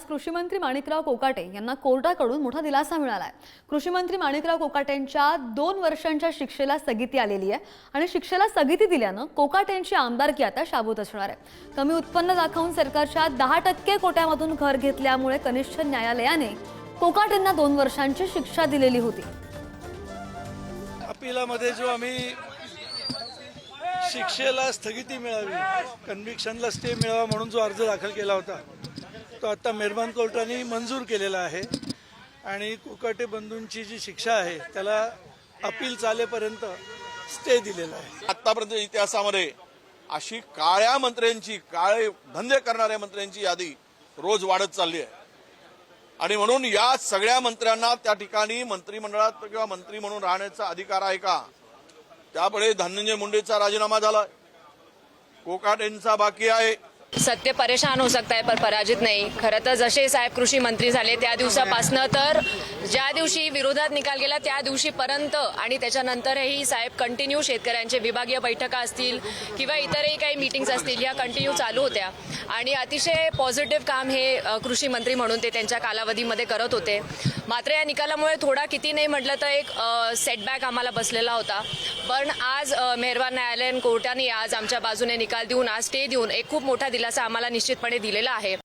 कृषी मंत्री माणिकराव कोकाटे यांना कोर्टाकडून मोठा दिलासा मिळाला आहे। कृषी मंत्री माणिकराव कोकाटेंच्या 2 वर्षांच्या शिक्षेला स्थगिती आलेली आहे आणि शिक्षेला स्थगिती दिल्यानं कोकाटेंची आमदारकी आता शाबूत असणार आहे। कमी उत्पन्न दाखवून सरकारच्या 10% कोट्यामधून घर घेतल्यामुळे कनिष्ठ न्यायालयाने कोकाटेंना 2 वर्षांची शिक्षा दिलेली होती। अपिलामध्ये जो आम्ही शिक्षेला स्थगिती मिळावी, कन्व्हिक्शनला स्टे मिळावा म्हणून जो अर्ज दाखल केला होता तो आता मेहरबान कोर्टाने मंजूर केलेला आहे आणि कोकाटे बंधूंची जी शिक्षा आहे त्याला अपील चालेपर्यंत स्टे दिलेला आहे। आतापर्यंत इतिहासामध्ये अशी काळ्या मंत्र्यांची, काळे धंदे करणाऱ्या मंत्र्यांची यादी रोज वाढत चालली आहे आणि म्हणून या सगळ्या मंत्र्यांना त्या ठिकाणी मंत्रिमंडळात किंवा मंत्री म्हणून राहण्याचा अधिकार आहे का? त्यापुढे धनंजय मुंडेचा राजीनामा झाला, कोकाटेंचा बाकी आहे। सत्य परेशान हो सकता है पर पराजित नहीं। खरं तर जसे साहेब कृषी मंत्री झाले त्या दिवसापासून तर ज्या दिवशी विरोधात निकाल गेला त्या दिवशीपर्यंत आणि त्याच्यानंतरही साहेब कंटिन्यू शेतकऱ्यांचे विभागीय बैठका असतील किंवा इतरही काही मीटिंग्स असतील या कंटिन्यू चालू होत्या आणि अतिशय पॉझिटिव्ह काम हे कृषी मंत्री म्हणून ते त्यांच्या कालावधीमध्ये करत होते। मात्र या निकालामुळे थोडा किती नाही म्हटलं तर एक सेटबॅक आम्हाला बसलेला होता, पण आज मेहरबान न्यायालयीन कोर्टाने आज आमच्या बाजूने निकाल देऊन आज स्टे देऊन एक खूप मोठा दिलासा आम्हाला निश्चितपणे दिलेला आहे।